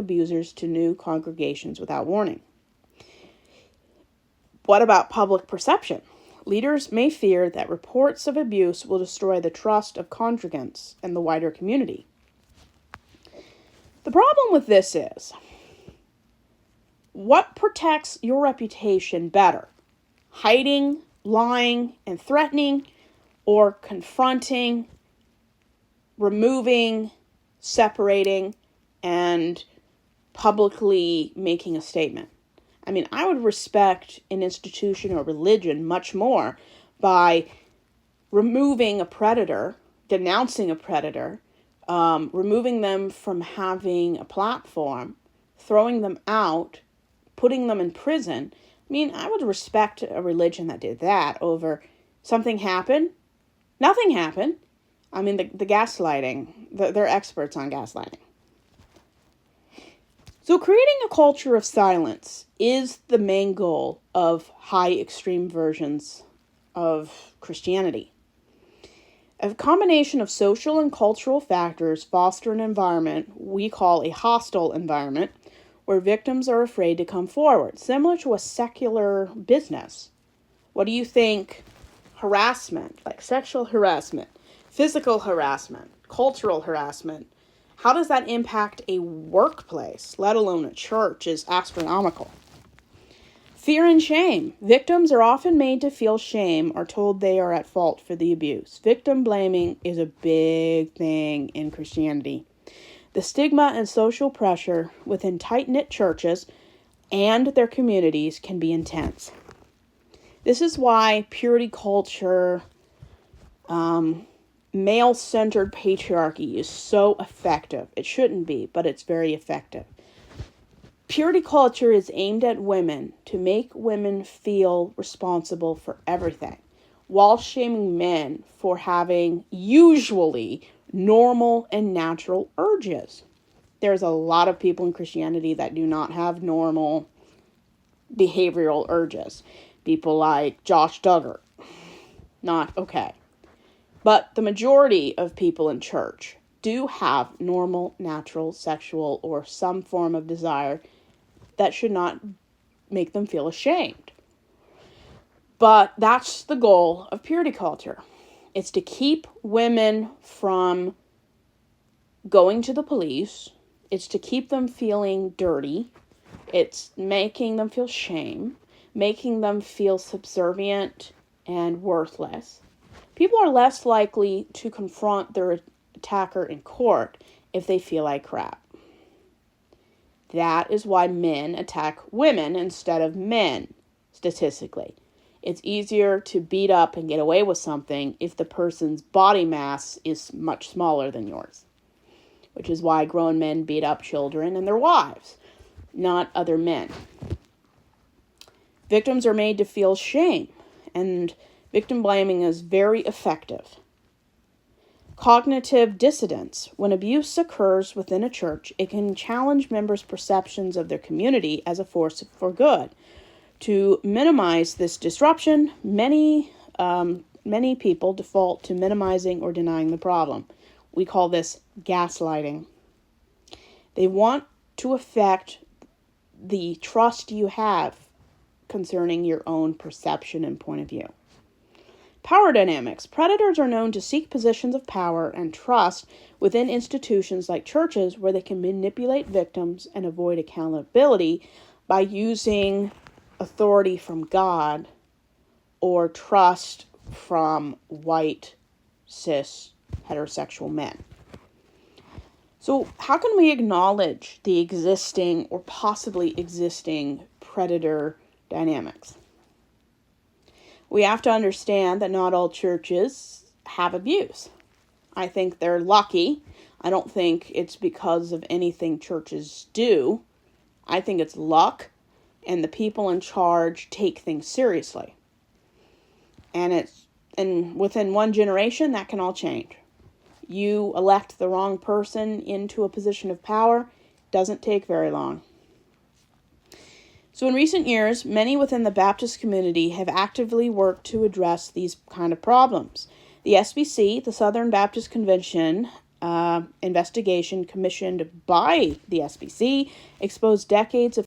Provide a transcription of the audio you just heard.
abusers to new congregations without warning. What about public perception? Leaders may fear that reports of abuse will destroy the trust of congregants and the wider community. The problem with this is, what protects your reputation better? Hiding, lying, and threatening, or confronting, removing, separating, and publicly making a statement? I mean, I would respect an institution or religion much more by removing a predator, denouncing a predator, removing them from having a platform, throwing them out, putting them in prison. I mean, I would respect a religion that did that over something happened, nothing happened. I mean, the gaslighting, they're experts on gaslighting. So creating a culture of silence is the main goal of high extreme versions of Christianity. A combination of social and cultural factors foster an environment we call a hostile environment, where victims are afraid to come forward, similar to a secular business. What do you think harassment, like sexual harassment, physical harassment, cultural harassment, how does that impact a workplace, let alone a church, is astronomical. Fear and shame. Victims are often made to feel shame or told they are at fault for the abuse. Victim blaming is a big thing in Christianity. The stigma and social pressure within tight-knit churches and their communities can be intense. This is why purity culture, male-centered patriarchy is so effective. It shouldn't be, but it's very effective. Purity culture is aimed at women to make women feel responsible for everything, while shaming men for having usually normal and natural urges. There's a lot of people in Christianity that do not have normal behavioral urges. People like Josh Duggar. Not okay. But the majority of people in church do have normal, natural, sexual, or some form of desire that should not make them feel ashamed. But that's the goal of purity culture. It's to keep women from going to the police. It's to keep them feeling dirty. It's making them feel shame, making them feel subservient and worthless. People are less likely to confront their attacker in court if they feel like crap. That is why men attack women instead of men, statistically. It's easier to beat up and get away with something if the person's body mass is much smaller than yours, which is why grown men beat up children and their wives, not other men. Victims are made to feel shame, and victim blaming is very effective. Cognitive dissonance. When abuse occurs within a church, it can challenge members' perceptions of their community as a force for good. To minimize this disruption, many people default to minimizing or denying the problem. We call this gaslighting. They want to affect the trust you have concerning your own perception and point of view. Power dynamics. Predators are known to seek positions of power and trust within institutions like churches, where they can manipulate victims and avoid accountability by using authority from God or trust from white, cis, heterosexual men. So how can we acknowledge the existing or possibly existing predator dynamics? We have to understand that not all churches have abuse. I think they're lucky. I don't think it's because of anything churches do. I think it's luck, and the people in charge take things seriously. And within one generation, that can all change. You elect the wrong person into a position of power, doesn't take very long. So in recent years, many within the Baptist community have actively worked to address these kind of problems. The SBC, the Southern Baptist Convention, investigation commissioned by the SBC exposed decades of